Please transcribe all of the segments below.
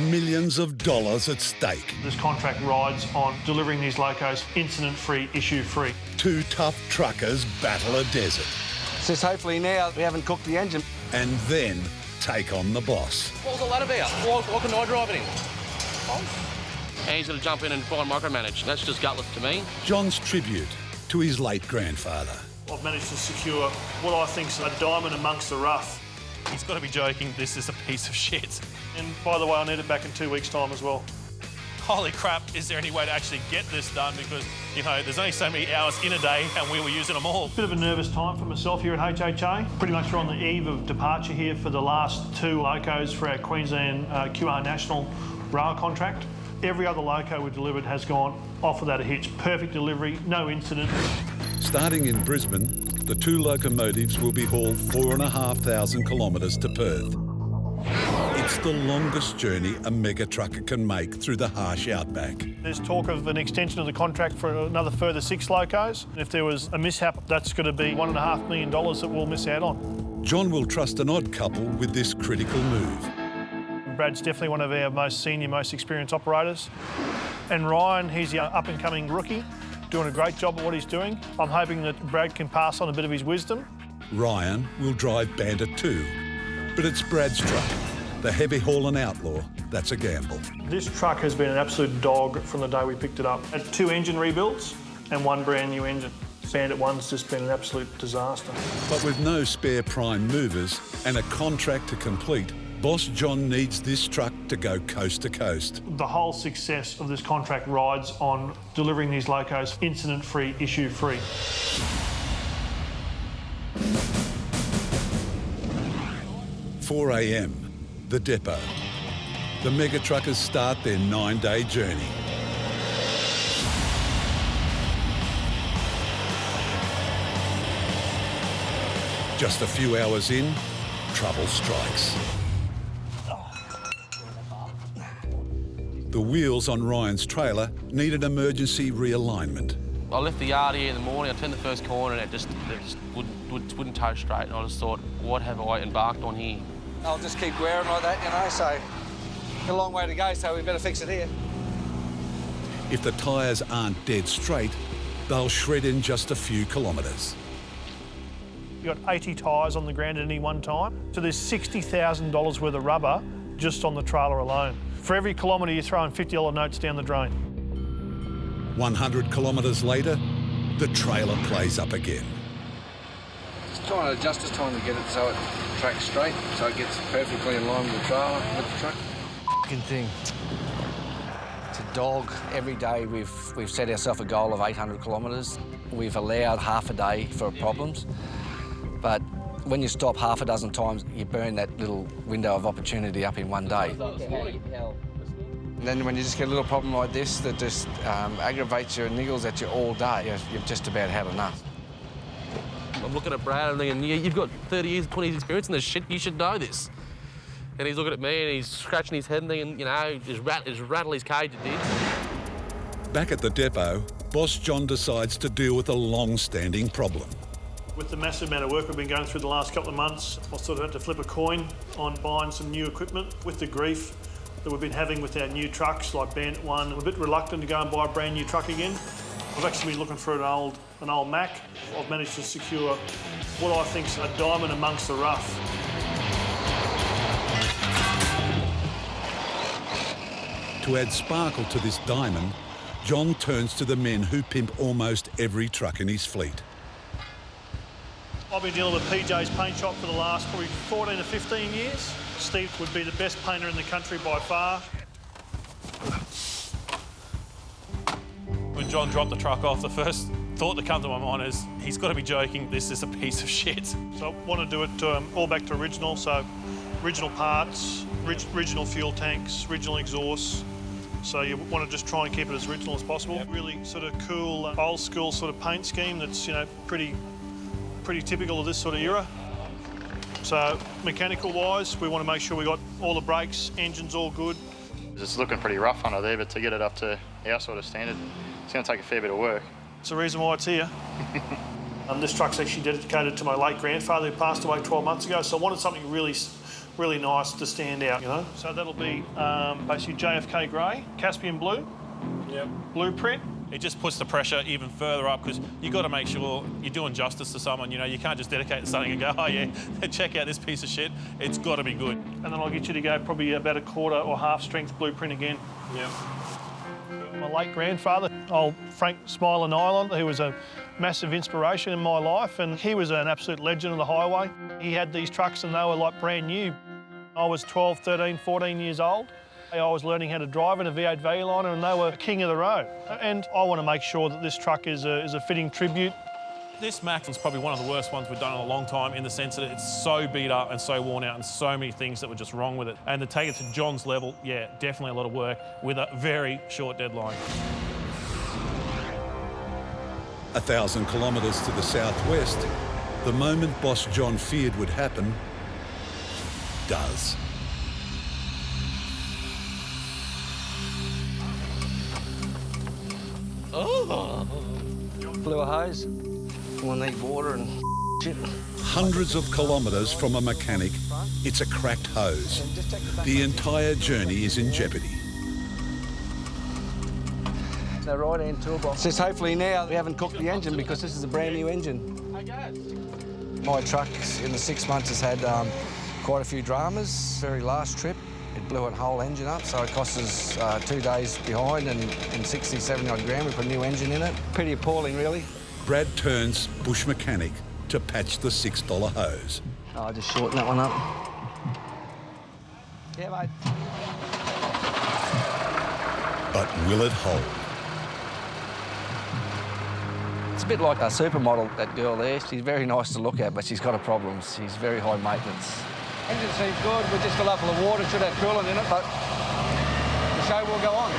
millions of dollars at stake. This contract rides on delivering these locos incident-free, issue-free. Two tough truckers battle a desert. Says hopefully now we haven't cooked the engine. And then take on the boss. What was all that about? Why couldn't I drive it in? And he's going to jump in and try and micromanage. That's just gutless to me. Jon's tribute to his late grandfather. I've managed to secure what I think's a diamond amongst the rough. He's got to be joking. This is a piece of shit. And by the way, I need it back in 2 weeks' time as well. Holy crap, is there any way to actually get this done? Because, you know, there's only so many hours in a day and we were using them all. Bit of a nervous time for myself here at HHA. Pretty much we're on the eve of departure here for the last 2 locos for our Queensland QR National rail contract. Every other loco we delivered has gone off without a hitch. Perfect delivery, no incident. Starting in Brisbane, the 2 locomotives will be hauled 4,500 kilometres to Perth. It's the longest journey a mega trucker can make through the harsh outback. There's talk of an extension of the contract for another further 6 locos. If there was a mishap, that's going to be $1.5 million that we'll miss out on. Jon will trust an odd couple with this critical move. Brad's definitely one of our most senior, most experienced operators. And Ryan, he's the up-and-coming rookie, doing a great job at what he's doing. I'm hoping that Brad can pass on a bit of his wisdom. Ryan will drive Bandit 2, but it's Brad's truck, the heavy hauling outlaw. That's a gamble. This truck has been an absolute dog from the day we picked it up. Had 2 engine rebuilds and 1 brand new engine. Bandit 1's just been an absolute disaster. But with no spare prime movers and a contract to complete, Boss Jon needs this truck to go coast to coast. The whole success of this contract rides on delivering these locos incident-free, issue-free. "4 a.m, the depot. The MegaTruckers start their 9-day journey. Just a few hours in, trouble strikes. The wheels on Ryan's trailer need an emergency realignment. I left the yard here in the morning, I turned the first corner and it just wouldn't tow straight. And I just thought, what have I embarked on here? I'll just keep wearing like that, you know, so a long way to go, so we better fix it here. If the tyres aren't dead straight, they'll shred in just a few kilometres. You've got 80 tyres on the ground at any one time. So there's $60,000 worth of rubber just on the trailer alone. For every kilometre, you're throwing $50 notes down the drain. 100 kilometres later, the trailer plays up again. Just trying to adjust this time to get it so it tracks straight, so it gets perfectly in line with the trailer, with the truck. F***ing thing. It's a dog. Every day we've set ourselves a goal of 800 kilometres. We've allowed half a day for problems, but when you stop half a dozen times, you burn that little window of opportunity up in one day. And then when you just get a little problem like this that just aggravates you and niggles at you all day, you've just about had enough. I'm looking at Brad and thinking, yeah, you've got 30 years, 20 years experience in this shit, you should know this. And he's looking at me and he's scratching his head and thinking, you know, just rattle his cage, it did. Back at the depot, Boss Jon decides to deal with a long-standing problem. With the massive amount of work we've been going through the last couple of months, I sort of had to flip a coin on buying some new equipment. With the grief that we've been having with our new trucks, like Bandit 1, I'm a bit reluctant to go and buy a brand new truck again. I've actually been looking for an old Mac. I've managed to secure what I think's a diamond amongst the rough. To add sparkle to this diamond, Jon turns to the men who pimp almost every truck in his fleet. I've been dealing with PJ's paint shop for the last probably 14 to 15 years. Steve would be the best painter in the country by far. When Jon dropped the truck off, the first thought that came to my mind is, he's got to be joking, this is a piece of shit. So I want to do it all back to original, so original parts, original fuel tanks, original exhausts. So you want to just try and keep it as original as possible. Yep. Really sort of cool, old school sort of paint scheme that's, you know, pretty typical of this sort of era. So mechanical-wise, we want to make sure we got all the brakes, engines all good. It's looking pretty rough under there, but to get it up to our sort of standard, it's going to take a fair bit of work. It's the reason why it's here. This truck's actually dedicated to my late grandfather who passed away 12 months ago, so I wanted something really really nice to stand out, you know. So that'll be basically JFK grey, Caspian blue, blueprint. It just puts the pressure even further up because you've got to make sure you're doing justice to someone. You know, you can't just dedicate to something and go, oh yeah, check out this piece of shit. It's got to be good. And then I'll get you to go probably about a quarter or half strength blueprint again. Yeah. My late grandfather, old Frank Smiler Island, who was a massive inspiration in my life, and he was an absolute legend of the highway. He had these trucks and they were like brand new. I was 12, 13, 14 years old. I was learning how to drive in a V8 value liner and they were king of the road. And I want to make sure that this truck is a fitting tribute. This Mac is probably one of the worst ones we've done in a long time in the sense that it's so beat up and so worn out and so many things that were just wrong with it. And to take it to Jon's level, yeah, definitely a lot of work with a very short deadline. 1,000 kilometres to the southwest, the moment boss Jon feared would happen, does. Oh! Blew a hose. We'll need water and shit. Hundreds of kilometres from a mechanic, it's a cracked hose. The entire journey is in jeopardy. The right-hand toolbox. Says hopefully now we haven't cooked the engine because this is a brand new engine. My truck in the 6 months has had quite a few dramas. Very last trip, it blew a whole engine up, so it cost us 2 days behind and 60, 70 odd grand. We put a new engine in it. Pretty appalling, really. Brad turns bush mechanic to patch the $6 hose. Oh, I just shortened that one up. Yeah, mate. But will it hold? It's a bit like a supermodel, that girl there. She's very nice to look at, but she's got a problem. She's very high maintenance. Engine seems good. We're just still full of water. Should have coolant in it, but the show will go on.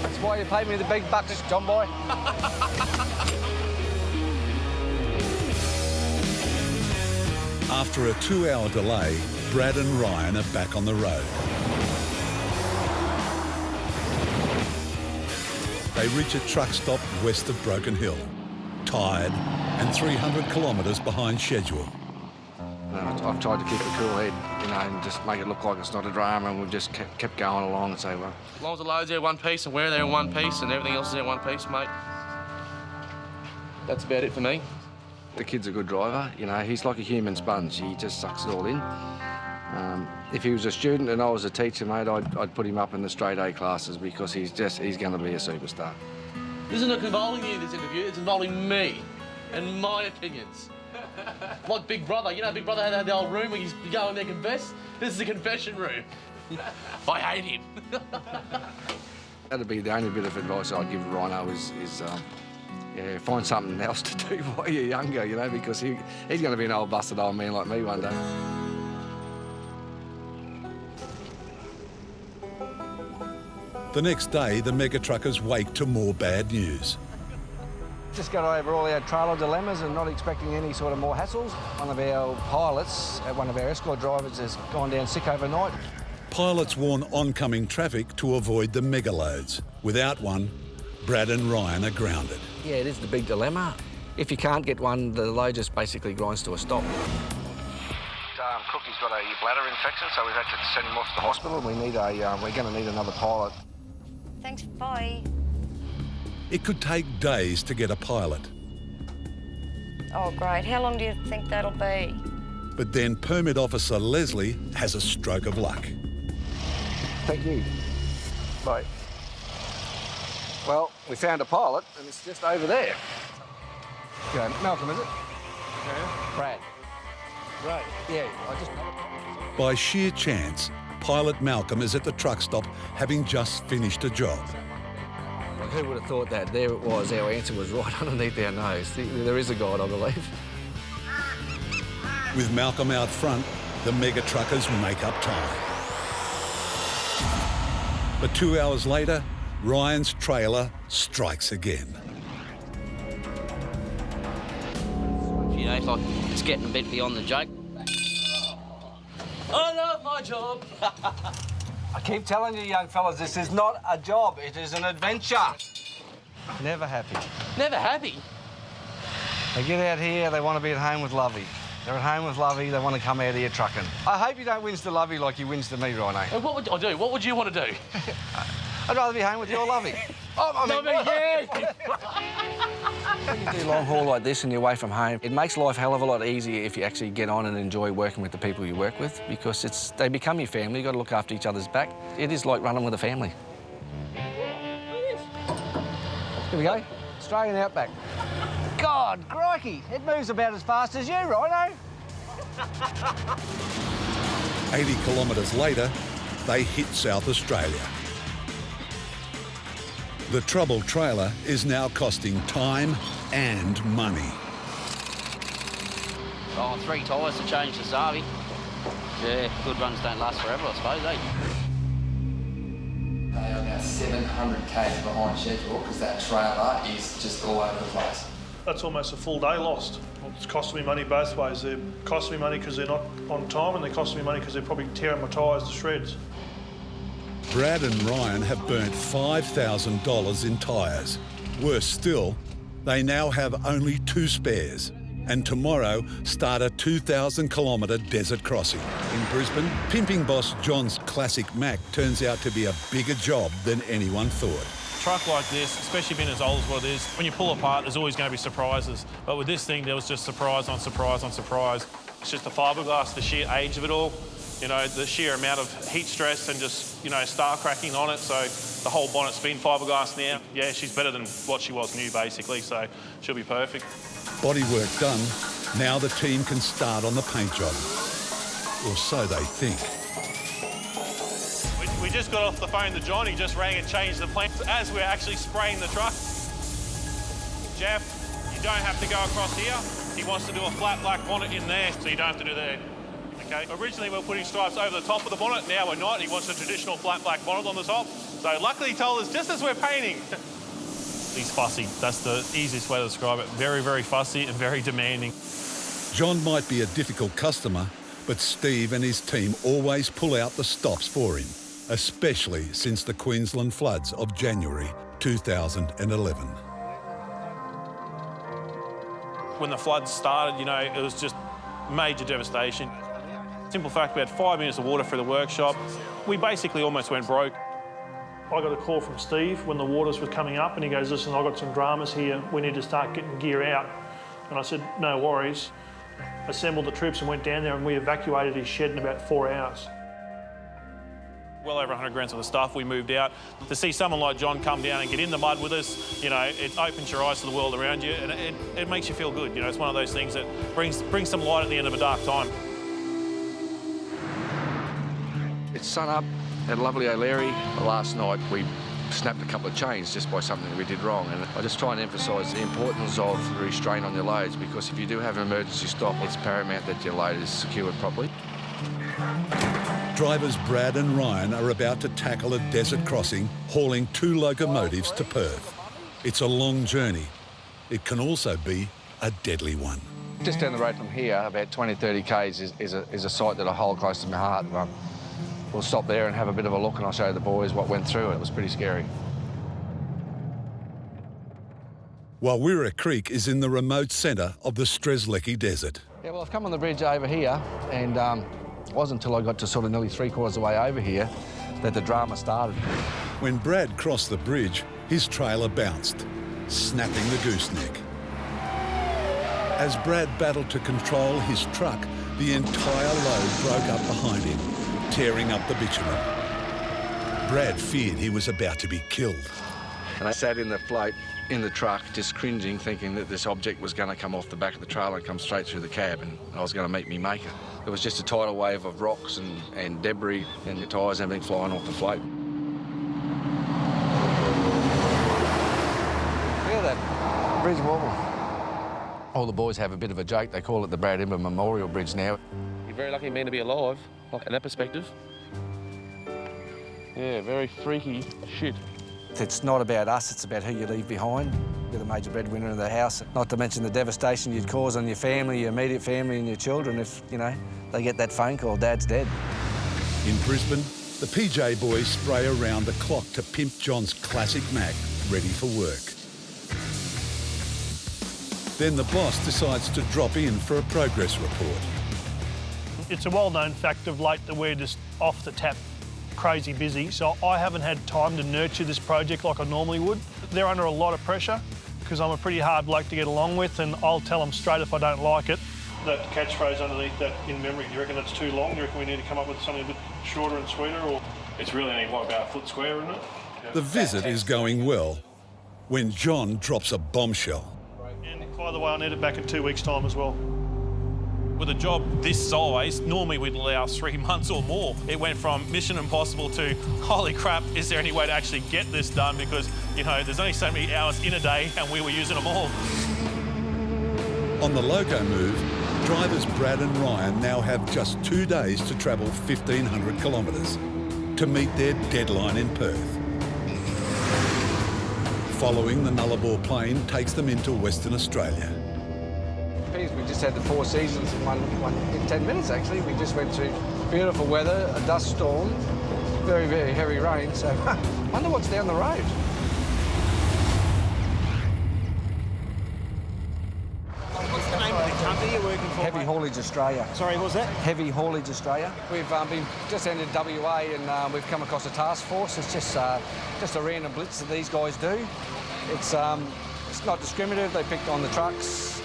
That's why you pay me the big bucks, John boy. After a 2-hour delay, Brad and Ryan are back on the road. They reach a truck stop west of Broken Hill, tired and 300 kilometres behind schedule. I've tried to keep a cool head, you know, and just make it look like it's not a drama, and we've just kept going along and say, well... As long as the load's there in one piece and we're there in one piece and everything else is there in one piece, mate, that's about it for me. The kid's a good driver, you know, he's like a human sponge. He just sucks it all in. If he was a student and I was a teacher, mate, I'd put him up in the straight A classes because he's going to be a superstar. This isn't involving you, this interview, it's involving me and my opinions. Like Big Brother, you know Big Brother had the old room where you go in there and confess? This is a confession room. I hate him. That'd be the only bit of advice I'd give Rhino is yeah, find something else to do while you're younger, you know, because he's going to be an old busted old man like me one day. The next day, the MegaTruckers wake to more bad news. Just got over all our trailer dilemmas and not expecting any sort of more hassles. One of our pilots, one of our escort drivers, has gone down sick overnight. Pilots warn oncoming traffic to avoid the mega loads. Without one, Brad and Ryan are grounded. Yeah, it is the big dilemma. If you can't get one, the load just basically grinds to a stop. Cookie's got a bladder infection, so we've had to send him off to the hospital. We're going to need another pilot. Thanks, bye. It could take days to get a pilot. Oh, great. How long do you think that'll be? But then Permit Officer Leslie has a stroke of luck. Thank you. Bye. Well, we found a pilot, and it's just over there. Yeah, Malcolm, is it? Yeah. Brad. Right. Yeah, I just... By sheer chance, Pilot Malcolm is at the truck stop having just finished a job. Who would have thought that? There it was, our answer was right underneath our nose. There is a God, I believe. With Malcolm out front, the MegaTruckers make up time. But 2 hours later, Ryan's trailer strikes again. You know, it's like it's getting a bit beyond the joke. I love my job. I keep telling you, young fellas, this is not a job, it is an adventure. Never happy. Never happy. They get out here, they want to be at home with Lovey. They're at home with Lovey, they want to come out here trucking. I hope you don't wins to Lovey like you wins to me, Rhino. What would I do? What would you want to do? I'd rather be home with your Lovey. Oh, When you do long haul like this and you're away from home, it makes life a hell of a lot easier if you actually get on and enjoy working with the people you work with, because they become your family. You've got to look after each other's back. It is like running with a family. Here we go. Australian Outback. God, crikey, it moves about as fast as you, Rhino. 80 kilometres later, they hit South Australia. The trouble trailer is now costing time and money. Oh, 3 tyres to change the Zavi. Yeah, good runs don't last forever, I suppose, eh? They are now 700 k's behind schedule because that trailer is just all over the place. That's almost a full day lost. It's costing me money both ways. They're costing me money because they're not on time, and they're costing me money because they're probably tearing my tyres to shreds. Brad and Ryan have burnt $5,000 in tyres. Worse still, they now have only 2 spares, and tomorrow start a 2,000 kilometre desert crossing. In Brisbane, pimping boss Jon's classic Mac turns out to be a bigger job than anyone thought. Truck like this, especially being as old as what it is, when you pull apart, there's always going to be surprises. But with this thing, there was just surprise on surprise on surprise. It's just the fiberglass, the sheer age of it all, you know, the sheer amount of heat stress and just, you know, star cracking on it. So the whole bonnet's been fiberglass now. Yeah, she's better than what she was new, basically, so she'll be perfect. Bodywork done, now the team can start on the paint job. Or so they think. We just got off the phone to Jon. He just rang and changed the plans as we're actually spraying the truck. Jeff, you don't have to go across here. He wants to do a flat black bonnet in there, so you don't have to do that. Okay. Originally, we were putting stripes over the top of the bonnet. Now we're not. He wants a traditional flat black bonnet on the top. So luckily, he told us just as we're painting. He's fussy. That's the easiest way to describe it. Very, very fussy and very demanding. Jon might be a difficult customer, but Steve and his team always pull out the stops for him, especially since the Queensland floods of January 2011. When the floods started, you know, it was just major devastation. Simple fact, we had 5 minutes of water through the workshop. We basically almost went broke. I got a call from Steve when the waters were coming up, and he goes, listen, I've got some dramas here. We need to start getting gear out. And I said, no worries. Assembled the troops and went down there, and we evacuated his shed in about 4 hours. Well over 100 grams of the stuff, we moved out. To see someone like Jon come down and get in the mud with us, you know, it opens your eyes to the world around you, and it makes you feel good. You know, it's one of those things that brings some light at the end of a dark time. It's sun up at lovely O'Leary. Last night we snapped a couple of chains just by something that we did wrong, and I just try and emphasise the importance of restraint on your loads, because if you do have an emergency stop, it's paramount that your load is secured properly. Drivers Brad and Ryan are about to tackle a desert crossing, hauling 2 locomotives to Perth. It's a long journey. It can also be a deadly one. Just down the road from here, about 20-30 k's is a site that I hold close to my heart. We'll stop there and have a bit of a look, and I'll show the boys what went through it. It was pretty scary. Walwira Creek is in the remote centre of the Strzelecki Desert. Yeah, well, I've come on the bridge over here, and it wasn't until I got to sort of nearly 3/4 of the way over here that the drama started. When Brad crossed the bridge, his trailer bounced, snapping the gooseneck. As Brad battled to control his truck, the entire load broke up behind him, tearing up the bitumen. Brad feared he was about to be killed. And I sat in the float in the truck, just cringing, thinking that this object was going to come off the back of the trailer and come straight through the cab, and I was going to meet me maker. It was just a tidal wave of rocks and debris and the tyres and everything flying off the float. Look at that bridge wobble. All the boys have a bit of a joke. They call it the Brad Ember Memorial Bridge now. You're very lucky man to be alive, like in that perspective. Yeah, very freaky shit. It's not about us, it's about who you leave behind. You're the major breadwinner of the house, not to mention the devastation you'd cause on your family, your immediate family and your children if, you know, they get that phone call, Dad's dead. In Brisbane, the PJ boys spray around the clock to pimp Jon's classic Mac ready for work. Then the boss decides to drop in for a progress report. It's a well-known fact of late that we're just off the tap crazy busy, so I haven't had time to nurture this project like I normally would. They're under a lot of pressure because I'm a pretty hard bloke to get along with, and I'll tell them straight if I don't like it. That catchphrase underneath that in memory, do you reckon that's too long? Do you reckon we need to come up with something a bit shorter and sweeter? Or it's really only, what, about a foot square, isn't it? Yeah. The visit is going well when Jon drops a bombshell. And by the way, I need it back in 2 weeks' time as well. With a job this size, normally we'd allow 3 months or more. It went from mission impossible to, holy crap, is there any way to actually get this done? Because, you know, there's only so many hours in a day and we were using them all. On the loco move, drivers Brad and Ryan now have just 2 days to travel 1,500 kilometres to meet their deadline in Perth. Following, the Nullarbor plane takes them into Western Australia. We just had the 4 seasons in 10 minutes, actually. We just went through beautiful weather, a dust storm, very, very heavy rain, so wonder what's down the road. What's the name of the company you're working for? Heavy Haulage Australia. Sorry, what was that? Heavy Haulage Australia. We've been just entered WA and we've come across a task force. It's just a random blitz that these guys do. It's not discriminative. They picked on the trucks.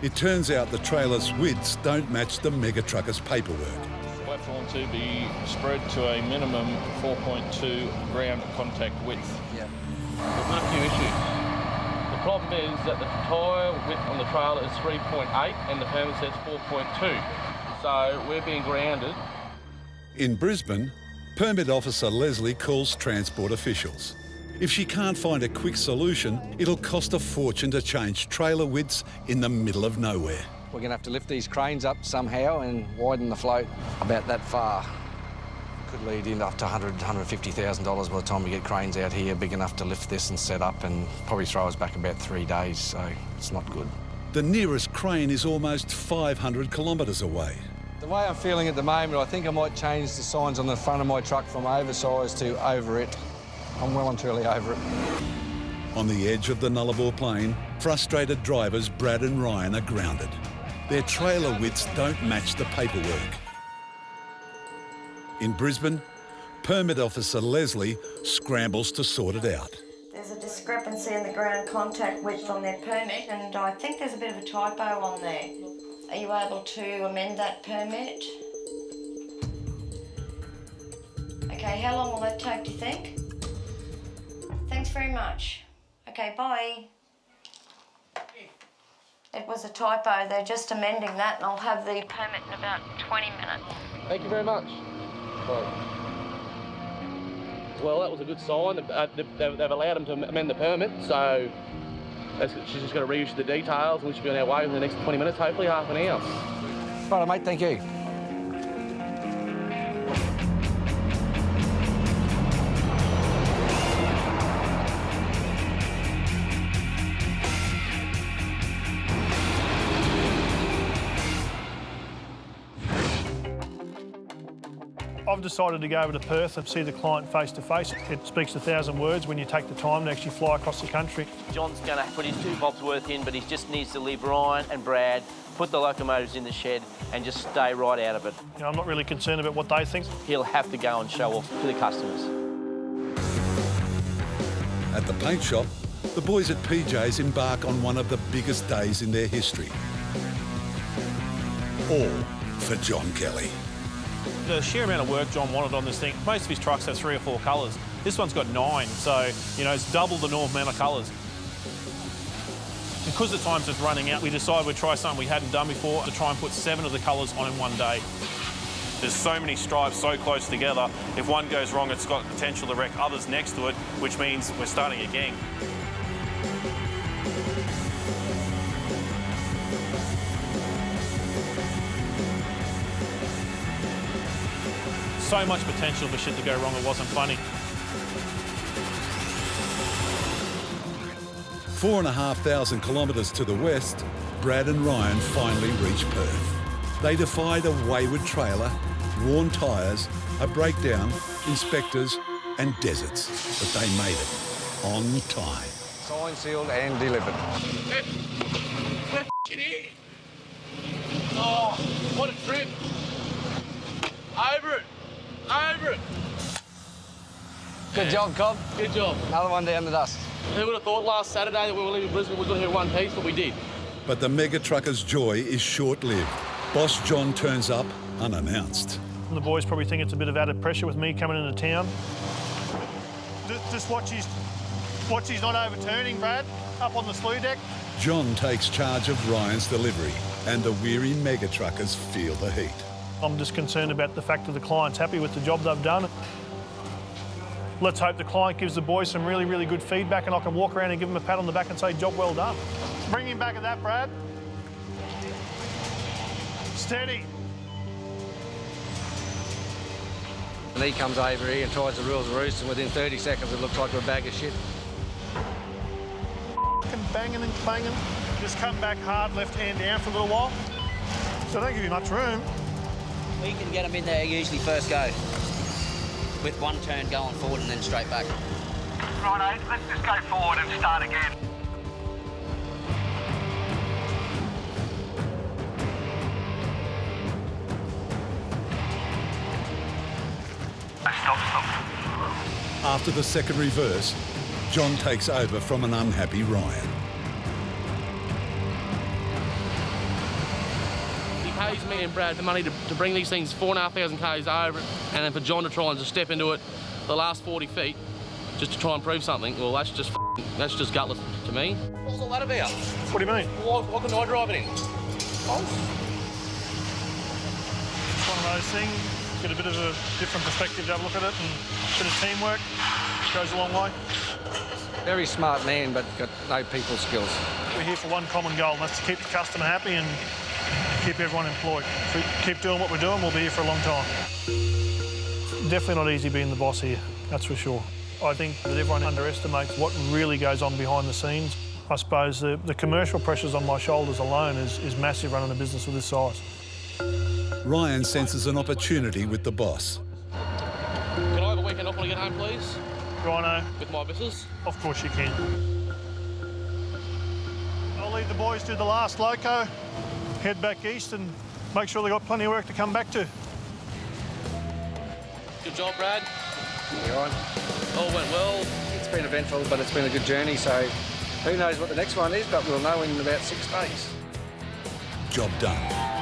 It turns out the trailer's widths don't match the MegaTruckers paperwork. Platform to be spread to a minimum 4.2 ground contact width. Yeah. There's no few issues. The problem is that the tyre width on the trailer is 3.8 and the permit says 4.2. So we're being grounded. In Brisbane, Permit Officer Leslie calls transport officials. If she can't find a quick solution, it'll cost a fortune to change trailer widths in the middle of nowhere. We're going to have to lift these cranes up somehow and widen the float about that far. Could lead in up to $100,000, $150,000 by the time we get cranes out here big enough to lift this and set up, and probably throw us back about 3 days, so it's not good. The nearest crane is almost 500 kilometres away. The way I'm feeling at the moment, I think I might change the signs on the front of my truck from oversized to over it. I'm well and truly over it. On the edge of the Nullarbor plain, frustrated drivers Brad and Ryan are grounded. Their trailer widths don't match the paperwork. In Brisbane, Permit Officer Leslie scrambles to sort it out. There's a discrepancy in the ground contact width on their permit, and I think there's a bit of a typo on there. Are you able to amend that permit? Okay, how long will that take, do you think? Thanks very much. Okay, bye. It was a typo. They're just amending that, and I'll have the permit in about 20 minutes. Thank you very much. Well, that was a good sign. They've allowed them to amend the permit, so she's just got to reissue the details, and we should be on our way in the next 20 minutes, hopefully half an hour. Right, mate, thank you. I've decided to go over to Perth and see the client face to face. It speaks 1,000 words when you take the time to actually fly across the country. John's going to put his 2 bobs worth in, but he just needs to leave Ryan and Brad, put the locomotives in the shed and just stay right out of it. You know, I'm not really concerned about what they think. He'll have to go and show off to the customers. At the paint shop, the boys at PJ's embark on one of the biggest days in their history. All for Jon Kelly. The sheer amount of work Jon wanted on this thing, most of his trucks have 3 or 4 colours. This one's got 9, so, you know, it's double the normal amount of colours. Because the time's just running out, we decided we'd try something we hadn't done before to try and put 7 of the colours on in one day. There's so many stripes so close together, if one goes wrong, it's got potential to wreck others next to it, which means we're starting a gang. So much potential for shit to go wrong, it wasn't funny. 4,500 kilometres to the west, Brad and Ryan finally reach Perth. They defied a wayward trailer, worn tyres, a breakdown, inspectors and deserts, but they made it on time. Signed, sealed and delivered. We're f***ing here. Oh, what a trip. Over it. Over it. Good job, Cobb. Good job. Another one down the dust. Who would have thought last Saturday that we were leaving Brisbane we were going to hit one piece, but we did. But the MegaTruckers' joy is short-lived. Boss Jon turns up unannounced. The boys probably think it's a bit of added pressure with me coming into town. Just watch he's not overturning, Brad, up on the slew deck. Jon takes charge of Ryan's delivery, and the weary MegaTruckers feel the heat. I'm just concerned about the fact that the client's happy with the job they've done. Let's hope the client gives the boys some really, really good feedback and I can walk around and give them a pat on the back and say, job well done. Bring him back at that, Brad. Steady. And he comes over here and tries the rules of roost, and within 30 seconds it looks like we're a bag of shit. Banging and clanging. Just come back hard, left hand down for a little while. So don't give you much room. We can get them in there usually first go, with one turn going forward and then straight back. Righto, let's just go forward and start again. Stop. After the second reverse, Jon takes over from an unhappy Ryan. He pays me and Brad the money to bring these things 4,500 k's over, and then for Jon to try and just step into it the last 40 feet just to try and prove something. Well, that's just gutless to me. What's all that about? What do you mean? What can I drive it in? It's one of those things. Get a bit of a different perspective to have a look at it, and a bit of teamwork goes a long way. Very smart man, but got no people skills. We're here for one common goal, and that's to keep the customer happy and keep everyone employed. If we keep doing what we're doing, we'll be here for a long time. Definitely not easy being the boss here, that's for sure. I think that everyone underestimates what really goes on behind the scenes. I suppose the commercial pressures on my shoulders alone is massive running a business of this size. Ryan senses an opportunity with the boss. Can I have a weekend off when I get home, please? Rhino. With my missus? Of course you can. I'll leave the boys do the last loco, head back east and make sure they've got plenty of work to come back to. Good job, Brad. Right. All went well. It's been eventful, but it's been a good journey, so who knows what the next one is, but we'll know in about 6 days. Job done.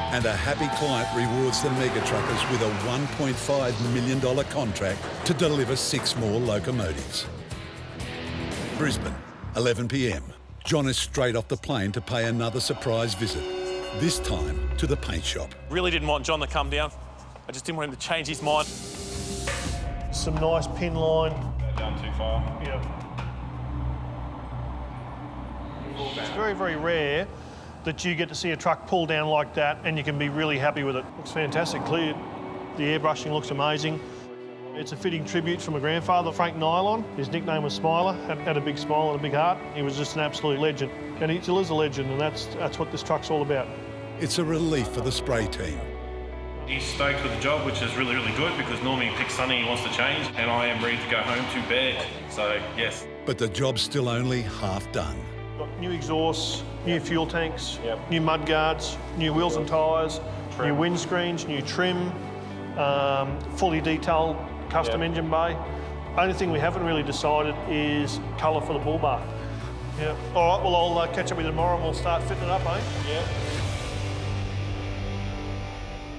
And a happy client rewards the MegaTruckers with a $1.5 million contract to deliver 6 more locomotives. Brisbane, 11 p.m. Jon is straight off the plane to pay another surprise visit, this time to the paint shop. Really didn't want Jon to come down. I just didn't want him to change his mind. Some nice pin line. Down too far. Yeah. It's very, very rare that you get to see a truck pull down like that and you can be really happy with it. Looks fantastic, clear. The airbrushing looks amazing. It's a fitting tribute from my grandfather, Frank Nylon. His nickname was Smiler, had a big smile and a big heart. He was just an absolute legend. And he still is a legend, and that's what this truck's all about. It's a relief for the spray team. He's stoked with the job, which is really, really good, because normally he picks Sunday, he wants to change, and I am ready to go home to bed. So, yes. But the job's still only half done. Got new exhausts, new fuel tanks, new mud guards, new wheels and tyres, new windscreens, new trim, fully detailed custom engine bay. Only thing we haven't really decided is colour for the bull bar. Yeah. All right, well, I'll catch up with you tomorrow and we'll start fitting it up, eh? Yeah.